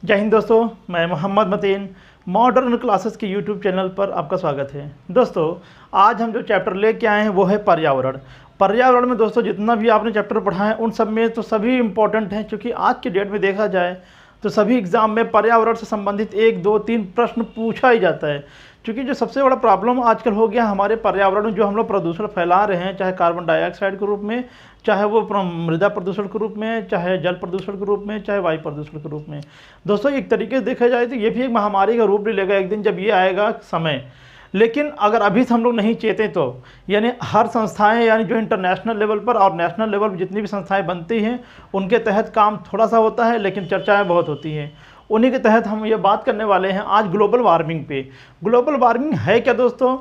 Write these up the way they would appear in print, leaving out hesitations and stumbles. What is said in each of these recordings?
जय हिंद दोस्तों, मैं मोहम्मद मतीन मॉडर्न क्लासेस के यूट्यूब चैनल पर आपका स्वागत है। दोस्तों, आज हम जो चैप्टर लेके आए हैं वो है पर्यावरण। पर्यावरण में दोस्तों जितना भी आपने चैप्टर पढ़ा है उन सब में तो सभी इम्पोर्टेंट हैं, क्योंकि आज के डेट में देखा जाए तो सभी एग्ज़ाम में पर्यावरण से संबंधित 1, 2, 3 प्रश्न पूछा ही जाता है। क्योंकि जो सबसे बड़ा प्रॉब्लम आजकल हो गया हमारे पर्यावरण में, जो हम लोग प्रदूषण फैला रहे हैं, चाहे कार्बन डाइऑक्साइड के रूप में, चाहे वो मृदा प्रदूषण के रूप में, चाहे जल प्रदूषण के रूप में, चाहे वायु प्रदूषण के रूप में। दोस्तों, एक तरीके से देखा जाए तो ये भी एक महामारी का रूप ले लेगा एक दिन, जब ये आएगा समय। लेकिन अगर अभी से हम लोग नहीं चेतें तो यानी हर संस्थाएं, यानी जो इंटरनेशनल लेवल पर और नेशनल लेवल पर जितनी भी संस्थाएं बनती हैं उनके तहत काम थोड़ा सा होता है, लेकिन चर्चाएं बहुत होती हैं। उन्हीं के तहत हम ये बात करने वाले हैं आज ग्लोबल वार्मिंग पे। ग्लोबल वार्मिंग है क्या दोस्तों,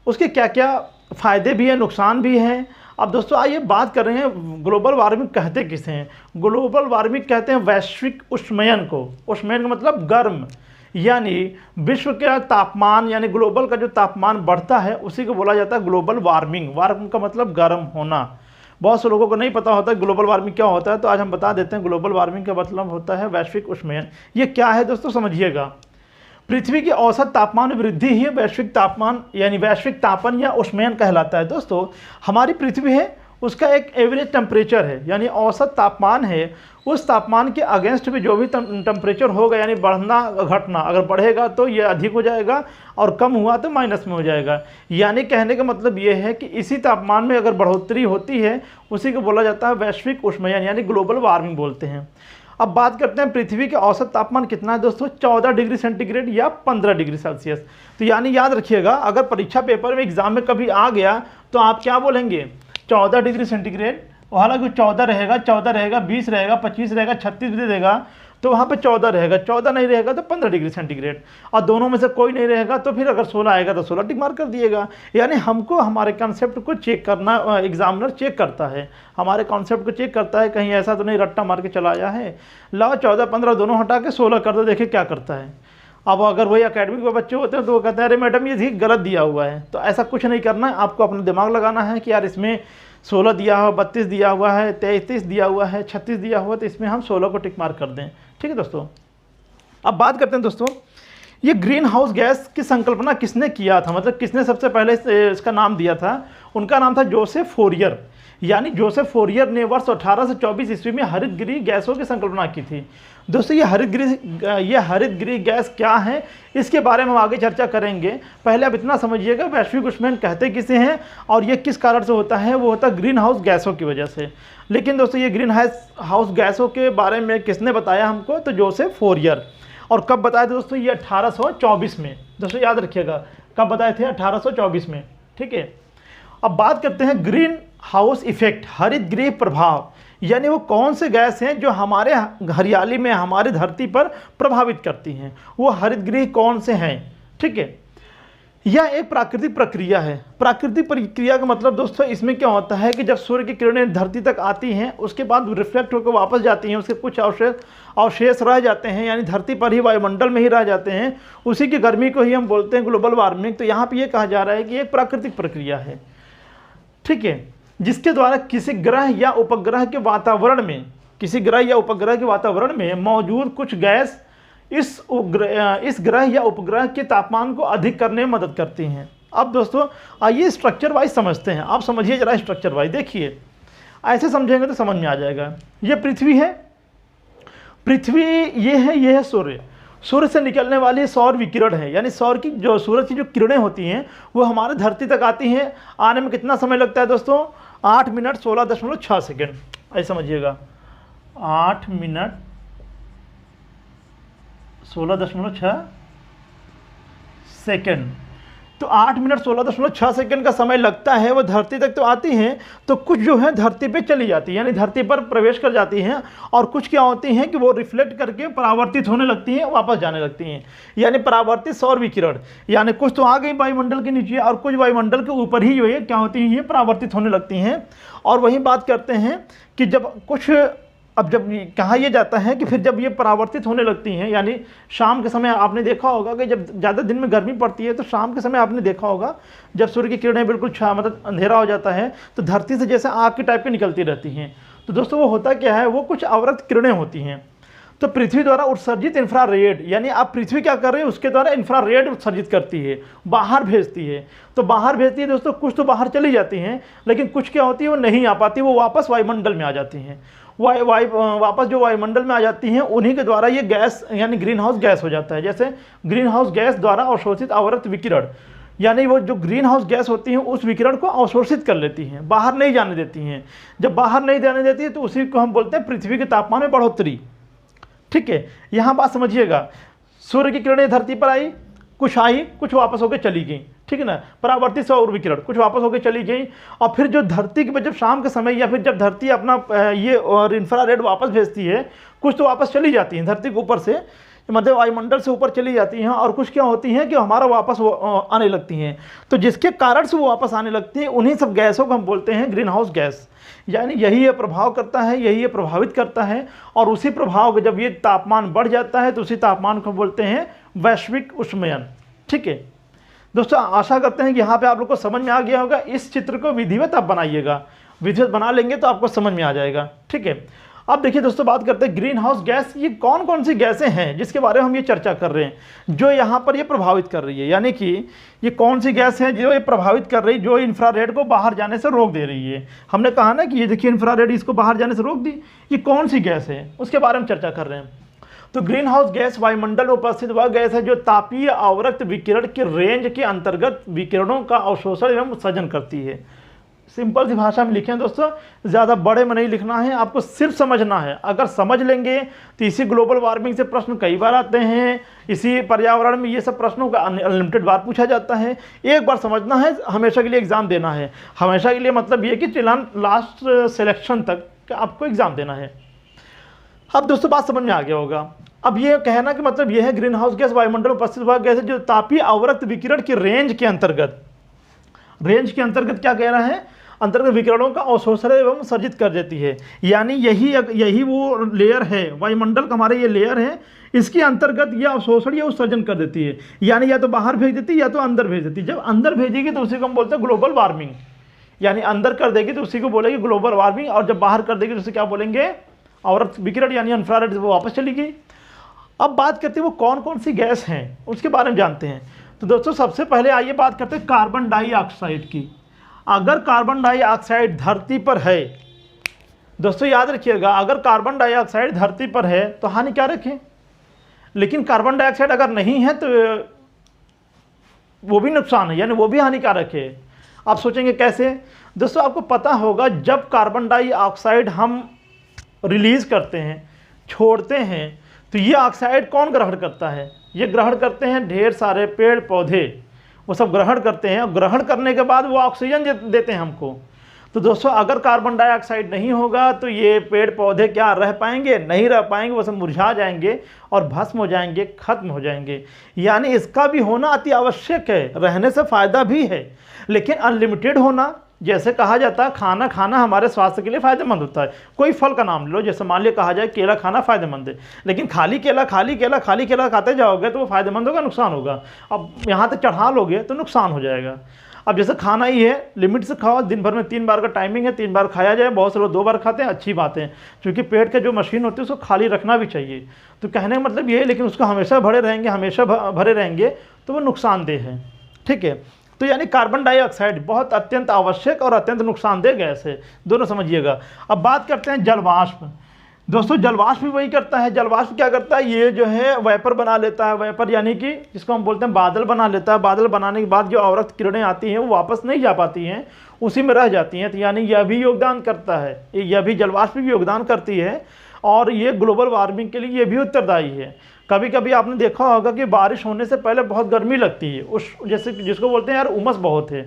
उसके क्या क्या फ़ायदे भी हैं, नुकसान भी हैं। अब दोस्तों आइए बात कर रहे हैं ग्लोबल वार्मिंग कहते किसे हैं। ग्लोबल वार्मिंग कहते हैं वैश्विक उष्णयन को। उष्णयन का मतलब गर्म, यानी विश्व का तापमान, यानी ग्लोबल का जो तापमान बढ़ता है उसी को बोला जाता है ग्लोबल वार्मिंग। वार्मिंग का मतलब गर्म होना। बहुत से लोगों को नहीं पता होता ग्लोबल वार्मिंग क्या होता है, तो आज हम बता देते हैं। ग्लोबल वार्मिंग का मतलब होता है वैश्विक उष्णयन। ये क्या है दोस्तों, समझिएगा। पृथ्वी के औसत तापमान में वृद्धि ही वैश्विक तापमान यानी वैश्विक तापन या उष्णयन कहलाता है। दोस्तों, हमारी पृथ्वी है उसका एक एवरेज टेम्परेचर है, यानी औसत तापमान है। उस तापमान के अगेंस्ट में जो भी टेम्परेचर होगा, यानी बढ़ना घटना, अगर बढ़ेगा तो ये अधिक हो जाएगा और कम हुआ तो माइनस में हो जाएगा। यानी कहने का मतलब ये है कि इसी तापमान में अगर बढ़ोतरी होती है उसी को बोला जाता है वैश्विक उष्णयन, यानी ग्लोबल वार्मिंग बोलते हैं। अब बात करते हैं पृथ्वी के औसत तापमान कितना है दोस्तों, 14 डिग्री सेंटीग्रेड या 15 डिग्री सेल्सियस। तो यानी याद रखिएगा, अगर परीक्षा पेपर में एग्जाम में कभी आ गया तो आप क्या बोलेंगे, 14 डिग्री सेंटीग्रेड। हालांकि 14 रहेगा, 14 रहेगा, 20 रहेगा, 25 रहेगा, 36 भी देगा तो वहाँ पे 14 रहेगा। 14 नहीं रहेगा तो 15 डिग्री सेंटीग्रेड, और दोनों में से कोई नहीं रहेगा तो फिर अगर 16 आएगा तो 16 टिक मार्क कर दिएगा। यानी हमको हमारे कॉन्सेप्ट को चेक करना, एग्जामिनर चेक करता है, हमारे कॉन्सेप्ट को चेक करता है, कहीं ऐसा तो नहीं रट्टा मार के चला आया है। लाओ 14, 15 दोनों हटा के 16 कर दो, देखिए क्या करता है। अब अगर वही अकेडमिक में बच्चे होते हैं तो वो कहते हैं अरे मैडम ये ठीक गलत दिया हुआ है। तो ऐसा कुछ नहीं करना है, आपको अपना दिमाग लगाना है कि यार इसमें 16 दिया हुआ, 32 दिया हुआ है, 33 दिया हुआ है, 36 दिया हुआ है, तो इसमें हम 16 को टिक मार्क कर दें। ठीक है दोस्तों, अब बात करते हैं दोस्तों, ये ग्रीन हाउस गैस की संकल्पना किसने किया था, मतलब किसने सबसे पहले इसका नाम दिया था। उनका नाम था जोसेफ फोरियर। यानी जोसेफ फोरियर ने वर्ष 1824 ईस्वी में हरित गृह गैसों की संकल्पना की थी। दोस्तों, ये हरित गृह गैस क्या है इसके बारे में हम आगे चर्चा करेंगे। पहले आप इतना समझिएगा वैश्विक उष्णयन कहते किसे हैं और ये किस कारण से होता है। वो होता है ग्रीन हाउस गैसों की वजह से। लेकिन दोस्तों, ये ग्रीन हाउस गैसों के बारे में किसने बताया हमको, तो जोसेफ फोरियर। और कब बताए थे दोस्तों, ये 1824 में। दोस्तों याद रखिएगा कब बताए थे, 1824 में। ठीक है, अब बात करते हैं ग्रीन हाउस इफेक्ट, हरित गृह प्रभाव। यानी वो कौन से गैस हैं जो हमारे हरियाली में, हमारी धरती पर प्रभावित करती हैं, वो हरित गृह कौन से हैं। ठीक है, यह एक प्राकृतिक प्रक्रिया है। प्राकृतिक प्रक्रिया का मतलब दोस्तों इसमें क्या होता है कि जब सूर्य की किरणें धरती तक आती हैं उसके बाद रिफ्लेक्ट होकर वापस जाती हैं, उसके कुछ अवशेष रह जाते हैं, यानी धरती पर ही, वायुमंडल में ही रह जाते हैं। उसी की गर्मी को ही हम बोलते हैं ग्लोबल वार्मिंग। तो यहाँ पर यह कहा जा रहा है कि एक प्राकृतिक प्रक्रिया है, ठीक है, जिसके द्वारा किसी ग्रह या उपग्रह के वातावरण में, किसी ग्रह या उपग्रह के वातावरण में मौजूद कुछ गैस इस ग्रह या उपग्रह के तापमान को अधिक करने में मदद करती हैं। अब दोस्तों आइए स्ट्रक्चर वाइज समझते हैं। आप समझिए जरा स्ट्रक्चर वाइज, देखिए ऐसे समझेंगे तो समझ में आ जाएगा। ये पृथ्वी है, पृथ्वी ये है सूर्य। सूर्य से निकलने वाली सौर विकिरण है, यानी सूरज की जो किरणें होती हैं वो हमारे धरती तक आती हैं। आने में कितना समय लगता है दोस्तों, 8 मिनट 16.6 सेकेंड। ऐसे समझिएगा, 8 मिनट 16.6 सेकेंड। तो 8 मिनट 16.6 सेकेंड का समय लगता है, वो धरती तक तो आती हैं, तो कुछ जो है धरती पे चली जाती है, यानी धरती पर प्रवेश कर जाती हैं। और कुछ क्या होती हैं कि वो रिफ्लेक्ट करके परावर्तित होने लगती हैं, वापस जाने लगती हैं, यानी परावर्तित सौर विकिरण। यानी कुछ तो आ गई वायुमंडल के नीचे और कुछ वायुमंडल के ऊपर ही जो है क्या होती हैं, ये परावर्तित होने लगती हैं। और वहीं बात करते हैं कि जब कुछ, अब जब कहा यह जाता है कि फिर जब ये परावर्तित होने लगती हैं, यानी शाम के समय आपने देखा होगा कि जब ज़्यादा दिन में गर्मी पड़ती है तो शाम के समय आपने देखा होगा जब सूर्य की किरणें बिल्कुल मतलब अंधेरा हो जाता है तो धरती से जैसे आग की टाइप की निकलती रहती हैं। तो दोस्तों वो होता क्या है, वो कुछ अवरक्त किरणें होती हैं। तो पृथ्वी द्वारा उत्सर्जित इंफ्रारेड, यानी आप पृथ्वी क्या कर रहे हैं, उसके द्वारा इंफ्रारेड उत्सर्जित करती है, बाहर भेजती है। तो बाहर भेजती है दोस्तों, कुछ तो बाहर चली जाती हैं, लेकिन कुछ क्या होती है वो नहीं आ पाती, वो वापस वायुमंडल में आ जाती हैं। वापस जो वायुमंडल में आ जाती हैं, उन्हीं के द्वारा ये गैस यानी ग्रीन हाउस गैस हो जाता है। जैसे ग्रीन हाउस गैस द्वारा अवशोषित आवर्त विकिरण, यानी वो जो ग्रीन हाउस गैस होती हैं उस विकिरण को अवशोषित कर लेती हैं, बाहर नहीं जाने देती हैं। जब बाहर नहीं जाने देती है तो उसी को हम बोलते हैं पृथ्वी के तापमान में बढ़ोतरी। ठीक है, यहाँ बात समझिएगा, सूर्य की किरणें धरती पर आई, कुछ वापस होकर चली गई, ठीक है ना, परावर्तित सौर विकिरण कुछ वापस होकर चली गई, और फिर जो धरती के जब शाम के समय या फिर जब धरती अपना ये और इंफ्रारेड वापस भेजती है, कुछ तो वापस चली जाती हैं धरती के ऊपर से, मतलब वायुमंडल से ऊपर चली जाती हैं, और कुछ क्या होती हैं कि हमारा वापस आने लगती हैं। तो जिसके कारण से वो वापस आने लगती हैं, उन्हीं सब गैसों को हम बोलते हैं ग्रीन हाउस गैस। यानी यही ये प्रभाव करता है, यही ये प्रभावित करता है, और उसी प्रभाव को जब ये तापमान बढ़ जाता है तो उसी तापमान को बोलते हैं वैश्विक उष्मायन। ठीक है दोस्तों, आशा करते हैं कि यहाँ पे आप लोग को समझ में आ गया होगा। इस चित्र को विधिवत आप बनाइएगा, विधिवत बना लेंगे तो आपको समझ में आ जाएगा। ठीक है, अब देखिए दोस्तों, बात करते हैं ग्रीन हाउस गैस, ये कौन कौन सी गैसें हैं जिसके बारे में हम ये चर्चा कर रहे हैं, जो यहाँ पर ये प्रभावित कर रही है। यानी कि ये कौन सी गैस है जो ये प्रभावित कर रही है, जो इंफ्रारेड को बाहर जाने से रोक दे रही है। हमने कहा ना कि ये देखिए इंफ्रारेड इसको बाहर जाने से रोक दी, ये कौन सी गैस है उसके बारे में चर्चा कर रहे हैं। तो ग्रीन हाउस गैस वायुमंडल में उपस्थित वह गैस है जो तापीय आवर्त विकिरण के रेंज के अंतर्गत विकिरणों का अवशोषण एवं उत्सर्जन करती है। सिंपल सी भाषा में लिखें दोस्तों, ज़्यादा बड़े में नहीं लिखना है, आपको सिर्फ समझना है। अगर समझ लेंगे तो इसी ग्लोबल वार्मिंग से प्रश्न कई बार आते हैं, इसी पर्यावरण में ये सब प्रश्नों का अनलिमिटेड बार पूछा जाता है। एक बार समझना है, हमेशा के लिए एग्ज़ाम देना है। हमेशा के लिए मतलब ये कि चिल्लान लास्ट सिलेक्शन तक आपको एग्ज़ाम देना है। अब दोस्तों बात समझ में आ गया होगा। अब ये कहना कि मतलब ये है ग्रीन हाउस गैस वायुमंडल में उपस्थित वह गैस है जो तापीय आवर्त विकिरण की रेंज के अंतर्गत क्या कह रहा है, अंतर्गत विकिरणों का अवशोषण एवं उत्सर्जित कर देती है। यानी यही वो लेयर है, वायुमंडल का हमारे ये लेयर है, इसके अंतर्गत यह अवशोषण या उत्सर्जन कर देती है। यानी या तो बाहर भेज देती है या तो अंदर भेज देती है। जब अंदर भेजेगी तो उसी को हम बोलते हैं ग्लोबल वार्मिंग, यानी अंदर कर देगी तो उसी को बोलेगी ग्लोबल वार्मिंग, और जब बाहर कर देगी तो उसे क्या बोलेंगे, आवर्त विकिरण यानी इंफ्रारेड, वो वापस चली गई। अब बात करते हैं वो कौन कौन सी गैस हैं उसके बारे में जानते हैं। तो दोस्तों सबसे पहले आइए बात करते हैं कार्बन डाइऑक्साइड की। अगर कार्बन डाइऑक्साइड धरती पर है, दोस्तों याद रखिएगा, अगर कार्बन डाइऑक्साइड धरती पर है तो हानिकारक है, लेकिन कार्बन डाइऑक्साइड अगर नहीं है तो वो भी नुकसान है, यानी वो भी हानिकारक है। आप सोचेंगे कैसे? दोस्तों आपको पता होगा, जब कार्बन डाइऑक्साइड हम रिलीज करते हैं, छोड़ते हैं, तो ये ऑक्साइड कौन ग्रहण करता है? ये ग्रहण करते हैं ढेर सारे पेड़ पौधे, वो सब ग्रहण करते हैं, और ग्रहण करने के बाद वो ऑक्सीजन देते हैं हमको। तो दोस्तों अगर कार्बन डाइऑक्साइड नहीं होगा तो ये पेड़ पौधे क्या रह पाएंगे? नहीं रह पाएंगे, वो सब मुरझा जाएंगे और भस्म हो जाएंगे, खत्म हो जाएंगे। यानी इसका भी होना अति आवश्यक है, रहने से फ़ायदा भी है, लेकिन अनलिमिटेड होना। जैसे कहा जाता है खाना खाना हमारे स्वास्थ्य के लिए फ़ायदेमंद होता है। कोई फल का नाम लो, जैसे मान लिया कहा जाए केला खाना फ़ायदेमंद है, लेकिन खाली केला खाते जाओगे तो वो फ़ायदेमंद होगा, नुकसान होगा। अब यहाँ तक चढ़ा लोगे तो नुकसान हो जाएगा। अब जैसे खाना ही है, लिमिट से खाओ, दिन भर में 3 बार का टाइमिंग है, 3 बार खाया जाए। बहुत से लोग 2 बार खाते हैं, अच्छी बात है, क्योंकि पेट के जो मशीन होती है उसको खाली रखना भी चाहिए। तो कहने का मतलब ये है, लेकिन उसको हमेशा भरे रहेंगे तो वो नुकसानदेह है। ठीक है, तो यानी कार्बन डाइऑक्साइड बहुत अत्यंत आवश्यक और अत्यंत नुकसानदेह गैस है, दोनों समझिएगा। अब बात करते हैं जलवाष्प। दोस्तों जलवाष्प भी वही करता है। जलवाष्प क्या करता है? ये जो है वेपर बना लेता है। वेपर यानी कि जिसको हम बोलते हैं बादल बना लेता है। बादल बनाने के बाद जो अवरक्त किरणें आती हैं वो वापस नहीं जा पाती हैं, उसी में रह जाती हैं। तो यानी यह भी योगदान करता है, यह भी जलवाष्प भी योगदान करती है, और ये ग्लोबल वार्मिंग के लिए ये भी उत्तरदायी है। कभी कभी आपने देखा होगा कि बारिश होने से पहले बहुत गर्मी लगती है, उस जैसे जिसको बोलते हैं यार उमस बहुत है,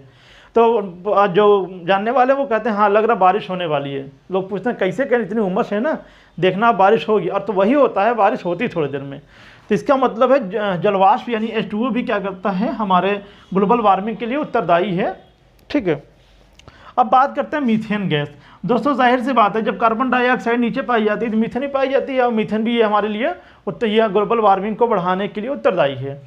तो जो जानने वाले वो कहते हैं हाँ लग रहा बारिश होने वाली है। लोग पूछते हैं कैसे, कहें इतनी उमस है ना, देखना बारिश होगी, और तो वही होता है, बारिश होती थोड़ी देर में। तो इसका मतलब है जलवाष्प यानी H2O भी क्या करता है, हमारे ग्लोबल वार्मिंग के लिए उत्तरदायी है। ठीक है, अब बात करते हैं मीथेन गैस। दोस्तों जाहिर सी बात है, जब कार्बन डाइऑक्साइड नीचे पाई जाती है तो मीथेन ही पाई जाती है, और मीथेन भी ये हमारे लिए यह ग्लोबल वार्मिंग को बढ़ाने के लिए उत्तरदायी है।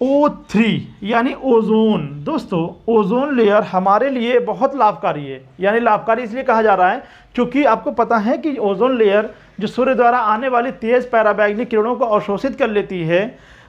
O3 यानी ओजोन। दोस्तों ओजोन लेयर हमारे लिए बहुत लाभकारी है, यानी लाभकारी इसलिए कहा जा रहा है क्योंकि आपको पता है कि ओजोन लेयर जो सूर्य द्वारा आने वाली तेज पराबैंगनी किरणों को अवशोषित कर लेती है,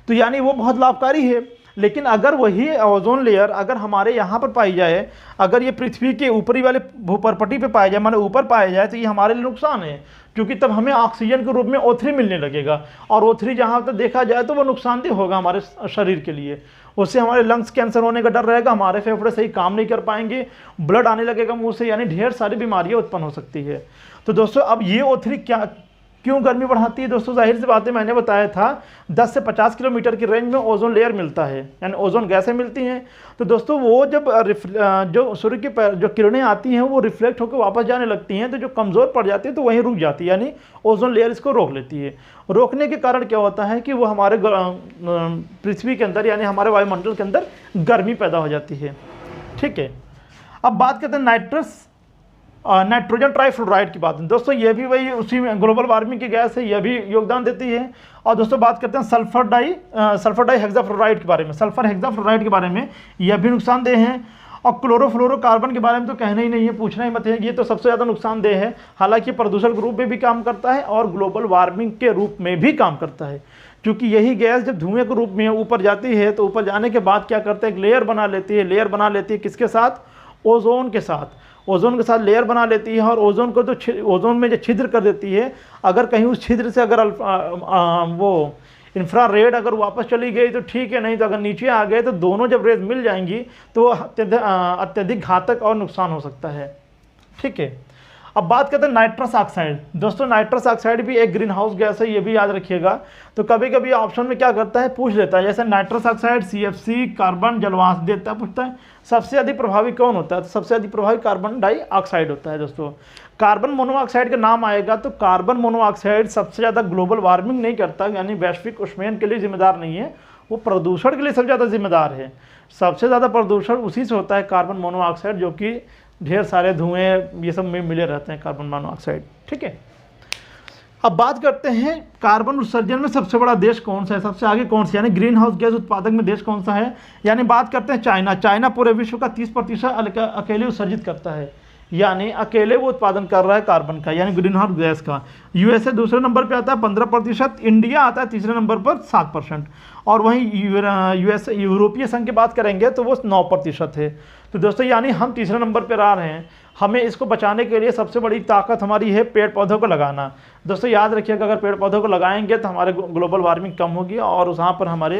तो यानी वो बहुत लाभकारी है। लेकिन अगर वही ओजोन लेयर अगर हमारे यहाँ पर पाई जाए, अगर ये पृथ्वी के ऊपरी वाले भूपरपट्टी पे पाया जाए, माने ऊपर पाया जाए, तो ये हमारे लिए नुकसान है, क्योंकि तब हमें ऑक्सीजन के रूप में O3 मिलने लगेगा, और O3 जहाँ तक देखा जाए तो वो नुकसानदेह होगा हमारे शरीर के लिए। उससे हमारे लंग्स कैंसर होने का डर रहेगा, हमारे फेफड़े सही काम नहीं कर पाएंगे, ब्लड आने लगेगा मुंह से, यानी ढेर सारी बीमारियाँ उत्पन्न हो सकती है। तो दोस्तों अब ये O3 क्यों गर्मी बढ़ाती है? दोस्तों जाहिर सी बात है, मैंने बताया था 10 से 50 किलोमीटर की रेंज में ओजोन लेयर मिलता है, यानी ओजोन गैसें मिलती हैं। तो दोस्तों वो जब जो सूर्य की जो किरणें आती हैं वो रिफ्लेक्ट होकर वापस जाने लगती हैं, तो जो कमज़ोर पड़ जाती है तो वहीं रुक जाती है, यानी ओजोन लेयर इसको रोक लेती है। रोकने के कारण क्या होता है कि वो हमारे पृथ्वी के अंदर यानी हमारे वायुमंडल के अंदर गर्मी पैदा हो जाती है। ठीक है, अब बात करते हैं नाइट्रोजन ट्राइफ्लोराइड की बात है। दोस्तों ये भी वही उसी ग्लोबल वार्मिंग की गैस है, यह भी योगदान देती है। और दोस्तों बात करते हैं सल्फर डाई हेक्साफ्लोराइड के बारे में। सल्फर हेक्साफ्लोराइड के बारे में यह भी नुकसानदेह है। और क्लोरोफ्लोरोकार्बन के बारे में तो कहना ही नहीं है, पूछना ही मत है, ये तो सबसे ज़्यादा नुकसानदेह है। हालांकि प्रदूषण के रूप में भी काम करता है और ग्लोबल वार्मिंग के रूप में भी काम करता है, क्योंकि यही गैस जब धुएं के रूप में ऊपर जाती है तो ऊपर जाने के बाद क्या करते हैं, एक लेयर बना लेती है। लेयर बना लेती है किसके साथ? ओजोन के साथ। ओजोन के साथ लेयर बना लेती है और ओजोन को तो ओजोन में जो छिद्र कर देती है, अगर कहीं उस छिद्र से अगर वो इंफ्रारेड अगर वापस चली गई तो ठीक है, नहीं तो अगर नीचे आ गए तो दोनों जब रेज मिल जाएंगी तो अत्यधिक घातक और नुकसान हो सकता है। ठीक है, अब बात करते हैं नाइट्रस ऑक्साइड। दोस्तों नाइट्रस ऑक्साइड भी एक ग्रीन हाउस गैस है, ये भी याद रखिएगा। तो कभी कभी ऑप्शन में क्या करता है, पूछ लेता है, जैसे नाइट्रस ऑक्साइड, CFC, कार्बन जलवाष्प देता है, पूछता है सबसे अधिक प्रभावी कौन होता है, तो सबसे अधिक प्रभावी कार्बन डाइऑक्साइड होता है। दोस्तों कार्बन मोनोऑक्साइड का नाम आएगा तो कार्बन मोनोऑक्साइड सबसे ज़्यादा ग्लोबल वार्मिंग नहीं करता, यानी वैश्विक उष्मेन के लिए जिम्मेदार नहीं है, वो प्रदूषण के लिए सबसे ज़्यादा जिम्मेदार है। सबसे ज़्यादा प्रदूषण उसी से होता है, कार्बन मोनोऑक्साइड, जो कि ढेर सारे धुएं ये सब में मिले रहते हैं, कार्बन मोनोऑक्साइड। ठीक है, अब बात करते हैं कार्बन उत्सर्जन में सबसे बड़ा देश कौन सा है, सबसे आगे कौन सा, यानी ग्रीन हाउस गैस उत्पादक में देश कौन सा है। यानी बात करते हैं चाइना। चाइना पूरे विश्व का 30% अकेले उत्सर्जित करता है, यानी अकेले वो उत्पादन कर रहा है कार्बन का, यानी ग्रीन हाउस गैस का। USA दूसरे नंबर पे आता है 15%, इंडिया आता है तीसरे नंबर पर 7%, और वहीं यूरोपीय संघ की बात करेंगे तो वो 9% है। तो दोस्तों यानी हम तीसरे नंबर पर आ रहे हैं। हमें इसको बचाने के लिए सबसे बड़ी ताकत हमारी है पेड़ पौधों को लगाना। दोस्तों याद रखिएगा, अगर पेड़ पौधों को लगाएंगे तो हमारे ग्लोबल वार्मिंग कम होगी, और वहाँ पर हमारे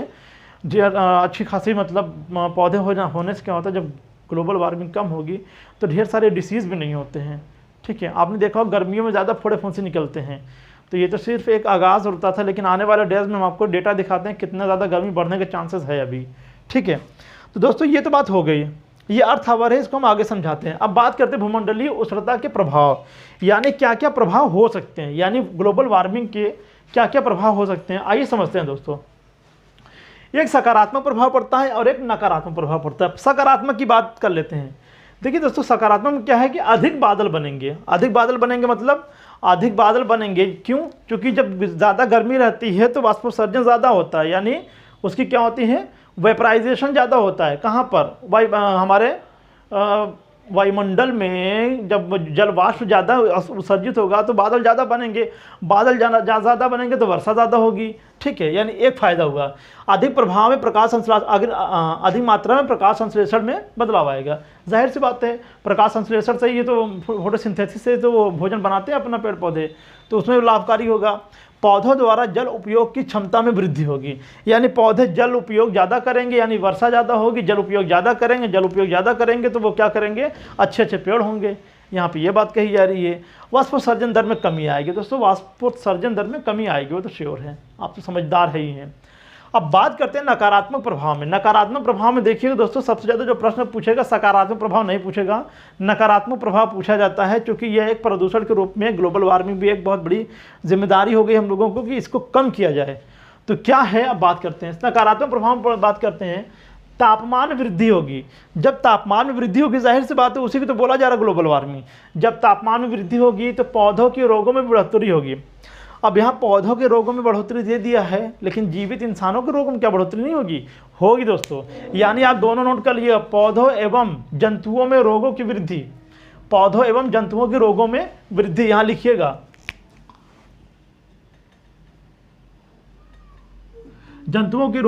अच्छी खासी मतलब पौधे होने से क्या होता है, जब ग्लोबल वार्मिंग कम होगी तो ढेर सारे डिसीज़ भी नहीं होते हैं। ठीक है, आपने देखा हो गर्मियों में ज़्यादा फोड़े फुंसी निकलते हैं, तो ये तो सिर्फ एक आगाज़ होता था, लेकिन आने वाले डेज में हम आपको डेटा दिखाते हैं कितना ज़्यादा गर्मी बढ़ने के चांसेस है अभी। ठीक है, तो दोस्तों ये तो बात हो गई, ये अर्थ आवर है, इसको हम आगे समझाते हैं। अब बात करते हैं भूमंडलीय उष्णता के प्रभाव, यानी क्या क्या प्रभाव हो सकते हैं, यानी ग्लोबल वार्मिंग के क्या क्या प्रभाव हो सकते हैं। आइए समझते हैं दोस्तों। एक सकारात्मक प्रभाव पड़ता है और एक नकारात्मक प्रभाव पड़ता है। सकारात्मक की बात कर लेते हैं। देखिए दोस्तों, सकारात्मक में क्या है कि अधिक बादल बनेंगे। अधिक बादल बनेंगे मतलब अधिक बादल बनेंगे क्यों? क्योंकि जब ज़्यादा गर्मी रहती है तो वाष्पोत्सर्जन ज़्यादा होता है, यानी उसकी क्या होती है, वेपराइजेशन ज़्यादा होता है। कहाँ पर? हमारे वायुमंडल में जब जल वाष्प ज़्यादा उत्सर्जित होगा तो बादल ज़्यादा बनेंगे, बादल ज़्यादा बनेंगे तो वर्षा ज़्यादा होगी। ठीक है, यानी एक फ़ायदा हुआ। अधिक प्रभाव में प्रकाश संश्लेषण, अधिक मात्रा में प्रकाश संश्लेषण में बदलाव आएगा। जाहिर सी बात है, प्रकाश संश्लेषण से ये तो फोटोसिंथेसिस से तो वो भोजन बनाते हैं अपना पेड़ पौधे, तो उसमें लाभकारी होगा। पौधों द्वारा जल उपयोग की क्षमता में वृद्धि होगी, यानी पौधे जल उपयोग ज़्यादा करेंगे, यानी वर्षा ज़्यादा होगी, जल उपयोग ज़्यादा करेंगे, जल उपयोग ज़्यादा करेंगे तो वो क्या करेंगे, अच्छे अच्छे पेड़ होंगे। यहाँ पे ये बात कही जा रही है। वाष्पोत्सर्जन दर में कमी आएगी। दोस्तों वाष्पोत्सर्जन दर में कमी आएगी, वो तो श्योर है, आप तो समझदार है ही हैं। अब बात करते हैं नकारात्मक प्रभाव में। नकारात्मक प्रभाव में देखिए दोस्तों, सबसे ज़्यादा जो प्रश्न पूछेगा सकारात्मक प्रभाव नहीं पूछेगा, नकारात्मक प्रभाव पूछा जाता है, क्योंकि यह एक प्रदूषण के रूप में ग्लोबल वार्मिंग भी एक बहुत बड़ी जिम्मेदारी हो गई हम लोगों को कि इसको कम किया जाए। तो क्या है, अब बात करते हैं नकारात्मक प्रभाव पर। बात करते हैं तापमान वृद्धि होगी। जब तापमान में वृद्धि होगी, जाहिर सी बात है, उसी को तो बोला जा रहा है ग्लोबल वार्मिंग। जब तापमान में वृद्धि होगी तो पौधों के रोगों में बढ़ोतरी होगी। अब यहाँ पौधों के रोगों में बढ़ोतरी दे दिया है, लेकिन जीवित इंसानों के रोगों में क्या बढ़ोतरी नहीं होगी? होगी दोस्तों। यानी आप दोनों नोट कर लिए, पौधों एवं जंतुओं में रोगों की वृद्धि, पौधों एवं जंतुओं के रोगों में वृद्धि, यहाँ लिखिएगा जंतुओं के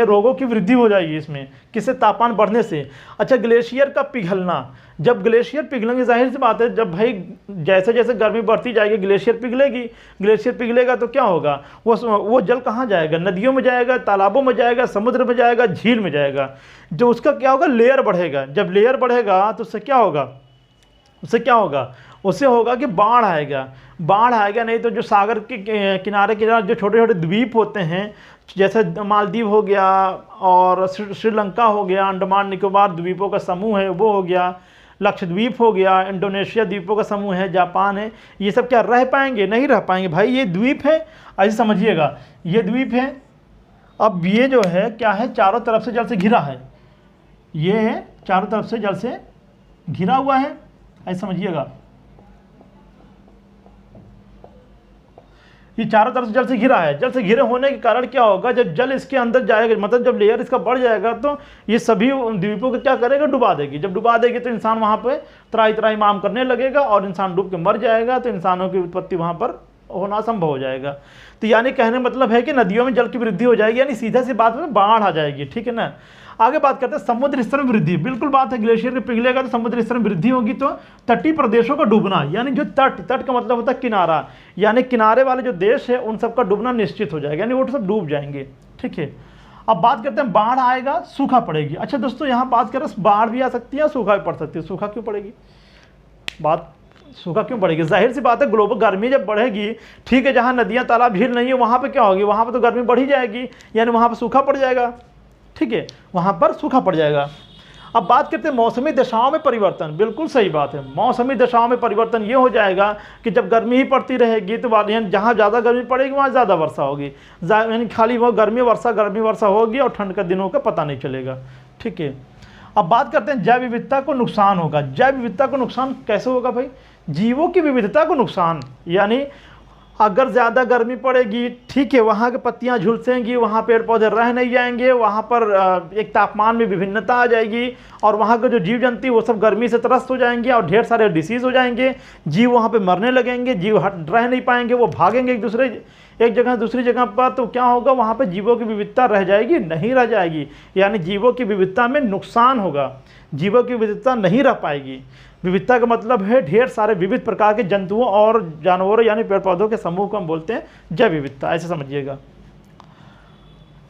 रोगों की वृद्धि हो जाएगी इसमें, किससे? तापमान बढ़ने से। अच्छा, ग्लेशियर का पिघलना, जब ग्लेशियर पिघलेंगे, जाहिर सी बात है जब भाई जैसे जैसे गर्मी बढ़ती जाएगी ग्लेशियर पिघलेगी, ग्लेशियर पिघलेगा तो क्या होगा? वो जल कहाँ जाएगा? नदियों में जाएगा, तालाबों में जाएगा, समुद्र में जाएगा, झील में जाएगा। जो उसका क्या होगा? लेयर बढ़ेगा। जब लेयर बढ़ेगा तो उससे क्या होगा? उससे होगा कि बाढ़ आएगा। नहीं तो जो सागर के किनारे जो छोटे छोटे द्वीप होते हैं, जैसे मालदीव हो गया और श्रीलंका हो गया, अंडमान निकोबार द्वीपों का समूह है वो हो गया, लक्षद्वीप हो गया, इंडोनेशिया द्वीपों का समूह है, जापान है, ये सब क्या रह पाएंगे? नहीं रह पाएंगे भाई। ये द्वीप है, ऐसे समझिएगा, ये द्वीप है। अब ये जो है क्या है? चारों तरफ से जल से घिरा है, ये चारों तरफ से जल से घिरा हुआ है, ऐसे समझिएगा। ये चारों तरफ से जल से घिरा है। जल से घिरे होने के कारण क्या होगा? जब जल इसके अंदर जाएगा, मतलब जब लेयर इसका बढ़ जाएगा, तो ये सभी द्वीपों को क्या करेगा? डुबा देगी। जब डुबा देगी तो इंसान वहाँ पे त्राई त्राई माम करने लगेगा और इंसान डूब के मर जाएगा, तो इंसानों की उत्पत्ति वहाँ पर होना संभव हो जाएगा। तो यानी कहने मतलब है कि नदियों में जल की वृद्धि हो जाएगी, यानी सीधा सी बात में बाढ़ आ जाएगी। ठीक है ना। आगे बात करते हैं समुद्र स्तर में वृद्धि। बिल्कुल बात है, ग्लेशियर के पिघलेगा तो समुद्र स्तर में वृद्धि होगी, तो तटीय प्रदेशों का डूबना, यानी जो तट का मतलब होता है किनारा, यानी किनारे वाले जो देश है उन सबका डूबना निश्चित हो जाएगा, यानी वो सब डूब जाएंगे। ठीक है। अब बात करते हैं बाढ़ आएगा, सूखा पड़ेगी। अच्छा दोस्तों, यहाँ बात करें बाढ़ भी आ सकती है, सूखा भी पड़ सकती है। सूखा क्यों पड़ेगी? सूखा क्यों पड़ेगी? जाहिर सी बात है, ग्लोबल गर्मी जब बढ़ेगी, ठीक है, जहाँ नदियाँ तालाब झील नहीं है वहाँ पे क्या होगी? वहाँ पे तो गर्मी बढ़ ही जाएगी, यानी वहाँ पे सूखा पड़ जाएगा। ठीक है, वहाँ पर सूखा पड़ जाएगा। अब बात करते हैं मौसमी दशाओं में परिवर्तन। बिल्कुल सही बात है, मौसमी दशाओं में परिवर्तन ये हो जाएगा कि जब गर्मी ही पड़ती रहेगी तो यानी जहाँ ज़्यादा गर्मी पड़ेगी वहाँ ज़्यादा वर्षा होगी, यानी खाली वो गर्मी वर्षा होगी और ठंड के दिनों का पता नहीं चलेगा। ठीक है। अब बात करते हैं जैव विविधता को नुकसान होगा। जैव विविधता को नुकसान कैसे होगा भाई? जीवों की विविधता को नुकसान, यानी अगर ज़्यादा गर्मी पड़ेगी, ठीक है, वहाँ की पत्तियाँ झुलसेंगी, वहाँ पेड़ पौधे रह नहीं जाएंगे, वहाँ पर एक तापमान में विभिन्नता आ जाएगी और वहाँ के जो जीव जंतु वो सब गर्मी से त्रस्त हो जाएंगे और ढेर सारे डिसीज़ हो जाएंगे। जीव वहाँ पे मरने लगेंगे, जीव रह नहीं पाएंगे, वो भागेंगे एक जगह दूसरी जगह पर, तो क्या होगा? वहाँ पे जीवों की विविधता रह जाएगी? नहीं रह जाएगी, यानी जीवों की विविधता में नुकसान होगा, जीवों की विविधता नहीं रह पाएगी। विविधता का मतलब है ढेर सारे विविध प्रकार के जंतुओं और जानवरों यानी पेड़ पौधों के समूह को हम बोलते हैं जैव विविधता, ऐसे समझिएगा।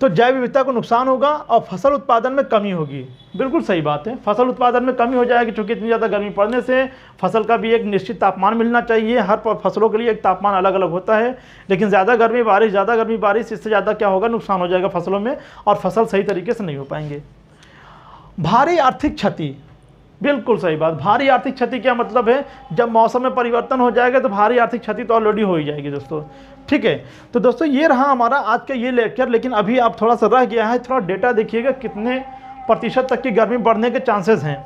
तो जैव विविधता को नुकसान होगा और फसल उत्पादन में कमी होगी। बिल्कुल सही बात है, फसल उत्पादन में कमी हो जाएगी, क्योंकि इतनी ज़्यादा गर्मी पड़ने से फसल का भी एक निश्चित तापमान मिलना चाहिए। हर फसलों के लिए एक तापमान अलग अलग होता है, लेकिन ज़्यादा गर्मी बारिश इससे ज़्यादा क्या होगा? नुकसान हो जाएगा फसलों में और फसल सही तरीके से नहीं हो पाएंगे। भारी आर्थिक क्षति, बिल्कुल सही बात। भारी आर्थिक क्षति क्या मतलब है? जब मौसम में परिवर्तन हो जाएगा तो भारी आर्थिक क्षति तो ऑलरेडी हो ही जाएगी दोस्तों। ठीक है, तो दोस्तों ये रहा हमारा आज का ये लेक्चर, लेकिन अभी आप थोड़ा सा रह गया है, थोड़ा डेटा देखिएगा कितने प्रतिशत तक की गर्मी बढ़ने के चांसेस हैं।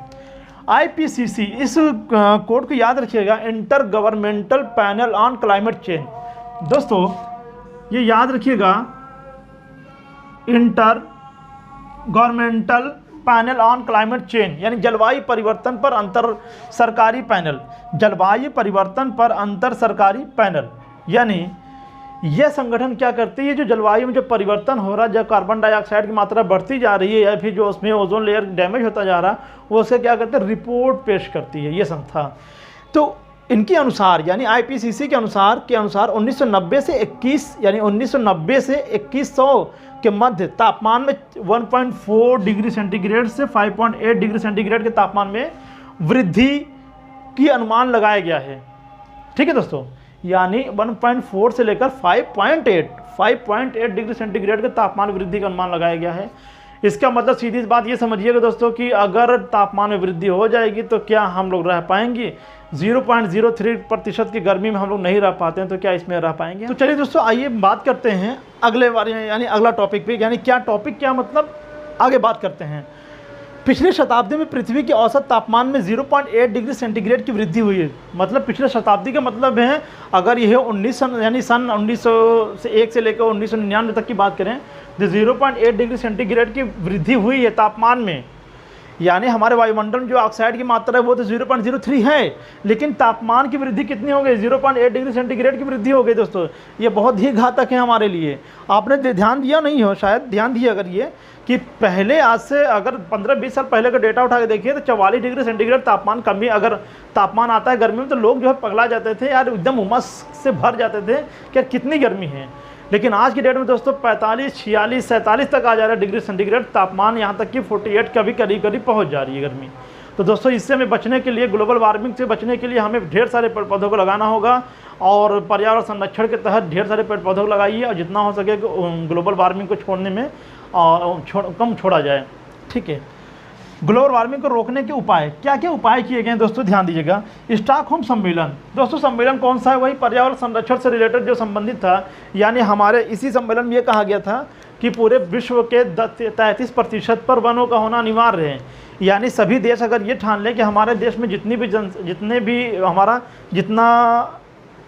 IPCC, इस कोड को याद रखिएगा, inter governmental panel on climate change. दोस्तों ये याद रखिएगा, inter governmental panel on climate change, यानी जलवायु परिवर्तन पर अंतर सरकारी पैनल, जलवायु परिवर्तन पर अंतर सरकारी पैनल। यानी यह संगठन क्या करती है? जो जलवायु में जो परिवर्तन हो रहा है, जब कार्बन डाइऑक्साइड की मात्रा बढ़ती जा रही है या फिर जो उसमें ओजोन लेयर डैमेज होता जा रहा है, वो उससे क्या करते हैं? रिपोर्ट पेश करती है ये संस्था। तो इनके अनुसार, यानी IPCC के अनुसार 1990 से 21, यानी 1990 से 2100 के मध्य तापमान में 1.4 डिग्री सेंटीग्रेड से 5.8 डिग्री सेंटीग्रेड के तापमान में वृद्धि की अनुमान लगाया गया है। ठीक है दोस्तों, यानी 1.4 से लेकर 5.8 डिग्री सेंटीग्रेड के तापमान वृद्धि का अनुमान लगाया गया है। इसका मतलब सीधी सी बात ये समझिएगा दोस्तों कि अगर तापमान में वृद्धि हो जाएगी तो क्या हम लोग रह पाएंगे? 0.03% की गर्मी में हम लोग नहीं रह पाते हैं, तो क्या इसमें रह पाएंगे? तो चलिए दोस्तों, आइए बात करते हैं अगले बारे में, यानी अगला टॉपिक पे, यानी क्या टॉपिक, क्या मतलब, आगे बात करते हैं। पिछले शताब्दी में पृथ्वी के औसत तापमान में 0.8 डिग्री सेंटीग्रेड की वृद्धि हुई है। मतलब पिछले शताब्दी का मतलब है, अगर यह 1900 से 1 से लेकर 1999 तक की बात करें तो 0.8 डिग्री सेंटीग्रेड की वृद्धि हुई है तापमान में। यानी हमारे वायुमंडल में जो ऑक्साइड की मात्रा है वो तो 0.03 है, लेकिन तापमान की वृद्धि कितनी हो गई, 0.8 डिग्री सेंटीग्रेड की वृद्धि हो गई। दोस्तों ये बहुत ही घातक है हमारे लिए। आपने ध्यान दिया नहीं हो, शायद ध्यान दिया अगर ये कि पहले आज से अगर 15-20 साल पहले का डेटा उठा के देखिए तो 44 डिग्री सेंटीग्रेड तापमान कमी अगर तापमान आता है गर्मी में तो लोग जो है पगला जाते थे यार, एकदम उमस से भर जाते थे कि यार कितनी गर्मी है। लेकिन आज की डेट में दोस्तों 45, 46, 47 तक आ जा रहा है डिग्री सेंटीग्रेड तापमान, यहाँ तक कि 48 का भी करीब करीब पहुँच जा रही है गर्मी। तो दोस्तों इससे हमें बचने के लिए, ग्लोबल वार्मिंग से बचने के लिए हमें ढेर सारे पेड़ पौधों को लगाना होगा और पर्यावरण संरक्षण के तहत ढेर सारे पेड़ पौधों को लगाइए और जितना हो सके ग्लोबल वार्मिंग को छोड़ने में कम छोड़ा जाए। ठीक है, ग्लोबल वार्मिंग को रोकने के उपाय, क्या क्या उपाय किए गए हैं दोस्तों, ध्यान दीजिएगा। स्टॉकहोम सम्मेलन, दोस्तों सम्मेलन कौन सा है, वही पर्यावरण संरक्षण से रिलेटेड जो संबंधित था। यानी हमारे इसी सम्मेलन में ये कहा गया था कि पूरे विश्व के 33% पर वनों का होना अनिवार्य है। यानी सभी देश अगर ये ठान लें कि हमारे देश में जितने भी हमारा जितना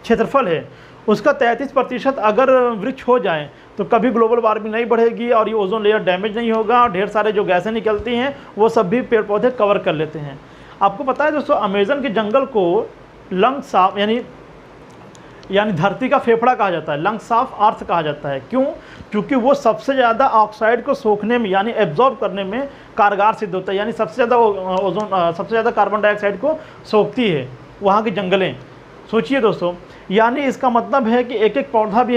क्षेत्रफल है उसका 33% अगर वृक्ष हो जाए तो कभी ग्लोबल वार्मिंग नहीं बढ़ेगी और ये ओजोन लेयर डैमेज नहीं होगा और ढेर सारे जो गैसें निकलती हैं वो सब भी पेड़ पौधे कवर कर लेते हैं। आपको पता है दोस्तों अमेज़न के जंगल को लंग्स ऑफ यानी धरती का फेफड़ा कहा जाता है, लंग्स ऑफ अर्थ कहा जाता है। क्यों? क्योंकि वो सबसे ज़्यादा ऑक्साइड को सोखने में यानी एब्जॉर्ब करने में कारगर सिद्ध होता है। यानी सबसे ज़्यादा ओजोन सबसे ज़्यादा कार्बन डाइऑक्साइड को सोखती है वहाँ की जंगलें। सोचिए दोस्तों, यानी इसका मतलब है कि एक एक पौधा भी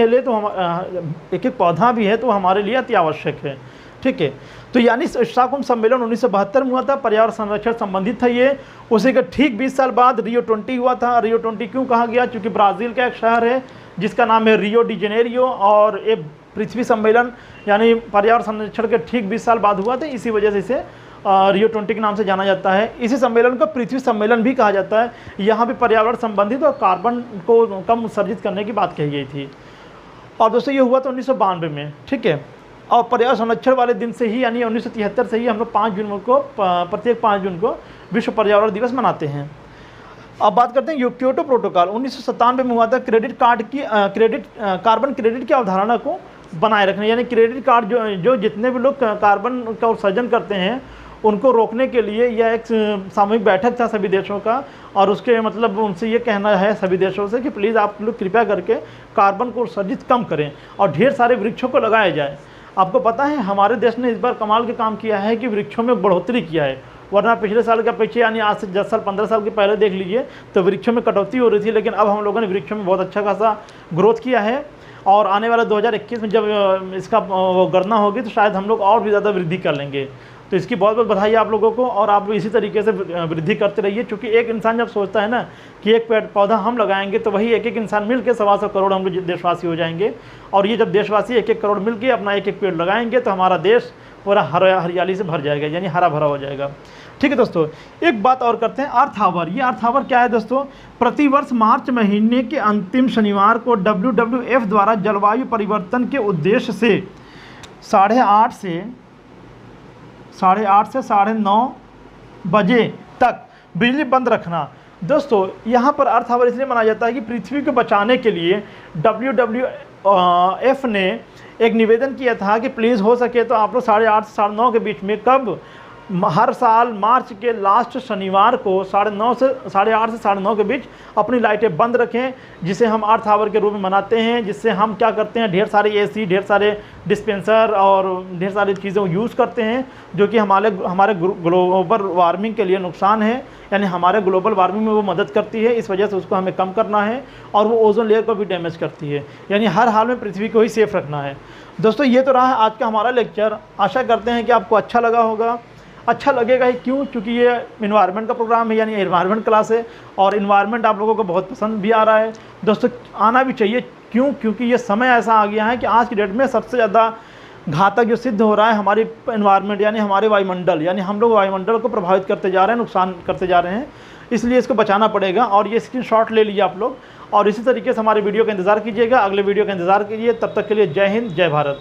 है तो हमारे लिए अति आवश्यक है। ठीक है, तो यानी स्टॉकहोम सम्मेलन 1972 में हुआ था, पर्यावरण संरक्षण संबंधित था ये। उसी के ठीक 20 साल बाद रियो 20 हुआ था। रियो 20 क्यों कहा गया? क्योंकि ब्राज़ील का एक शहर है जिसका नाम है रियो डी जेनेरियो और ये पृथ्वी सम्मेलन यानी पर्यावरण संरक्षण के ठीक 20 साल बाद हुआ था, इसी वजह से इसे रियो 20 के नाम से जाना जाता है। इसी सम्मेलन को पृथ्वी सम्मेलन भी कहा जाता है। यहाँ भी पर्यावरण संबंधित और कार्बन को कम उत्सर्जित करने की बात कही गई थी। और दोस्तों ये हुआ तो 1992 में। ठीक है, और पर्यावरण संरक्षण वाले दिन से ही यानी 1973 से ही हम लोग 5 जून को प्रत्येक 5 जून को विश्व पर्यावरण दिवस मनाते हैं। अब बात करते हैं क्योटो प्रोटोकॉल 1997 में हुआ था। कार्बन क्रेडिट की अवधारणा को बनाए रखने, यानी क्रेडिट कार्ड जो जितने भी लोग कार्बन का उत्सर्जन करते हैं उनको रोकने के लिए यह एक सामूहिक बैठक था सभी देशों का। और उसके मतलब उनसे ये कहना है सभी देशों से कि प्लीज़ आप लोग कृपया करके कार्बन को उत्सर्जित कम करें और ढेर सारे वृक्षों को लगाया जाए। आपको पता है हमारे देश ने इस बार कमाल के काम किया है कि वृक्षों में बढ़ोतरी किया है, वरना पिछले साल के पीछे यानी आज से 10 साल 15 साल के पहले देख लीजिए तो वृक्षों में कटौती हो रही थी, लेकिन अब हम लोगों ने वृक्षों में बहुत अच्छा खासा ग्रोथ किया है। और आने वाले 2021 में जब इसका गणना होगी तो शायद हम लोग और भी ज़्यादा वृद्धि कर लेंगे। तो इसकी बहुत बहुत बधाई आप लोगों को और आप इसी तरीके से वृद्धि करते रहिए, क्योंकि एक इंसान जब सोचता है ना कि एक पेड़ पौधा हम लगाएंगे तो वही एक एक इंसान मिल के 125 करोड़ हम लोग देशवासी हो जाएंगे। और ये जब देशवासी 1-1 करोड़ मिल के अपना एक पेड़ लगाएंगे तो हमारा देश पूरा हरियाली से भर जाएगा, यानी हरा भरा हो जाएगा। ठीक है दोस्तों, एक बात और करते हैं, अर्थ आवर। ये अर्थ आवर क्या है दोस्तों? प्रतिवर्ष मार्च महीने के अंतिम शनिवार को WWF द्वारा जलवायु परिवर्तन के उद्देश्य से 8:30 से 9:30 बजे तक बिजली बंद रखना। दोस्तों यहाँ पर अर्थ आवर इसलिए मनाया जाता है कि पृथ्वी को बचाने के लिए WWF ने एक निवेदन किया था कि प्लीज़ हो सके तो आप लोग 8:30 से 9:30 के बीच में कब हर साल मार्च के लास्ट शनिवार को 8:30 से 9:30 के बीच अपनी लाइटें बंद रखें, जिसे हम अर्थ आवर के रूप में मनाते हैं। जिससे हम क्या करते हैं, ढेर सारे AC, ढेर सारे डिस्पेंसर और ढेर सारी चीज़ें यूज़ करते हैं जो कि हमारे ग्लोबल वार्मिंग के लिए नुकसान है, यानी हमारे ग्लोबल वार्मिंग में वो मदद करती है। इस वजह से उसको हमें कम करना है और वो ओजोन लेयर को भी डैमेज करती है, यानी हर हाल में पृथ्वी को ही सेफ रखना है। दोस्तों ये तो रहा है आज का हमारा लेक्चर। आशा करते हैं कि आपको अच्छा लगा होगा। अच्छा लगेगा ही क्यों? क्योंकि ये इन्वायरमेंट का प्रोग्राम है, यानी इन्वायरमेंट क्लास है और इन्वायरमेंट आप लोगों को बहुत पसंद भी आ रहा है। दोस्तों आना भी चाहिए। क्यों? क्योंकि ये समय ऐसा आ गया है कि आज की डेट में सबसे ज़्यादा घातक जो सिद्ध हो रहा है हमारी इन्वायरमेंट यानी हमारे वायुमंडल, यानी हम लोग वायुमंडल को प्रभावित करते जा रहे हैं, नुकसान करते जा रहे हैं। इसलिए इसको बचाना पड़ेगा और ये स्क्रीनशॉट ले लीजिए आप लोग और इसी तरीके से हमारे वीडियो का इंतज़ार कीजिएगा। अगले वीडियो का इंतज़ार कीजिए। तब तक के लिए जय हिंद, जय भारत।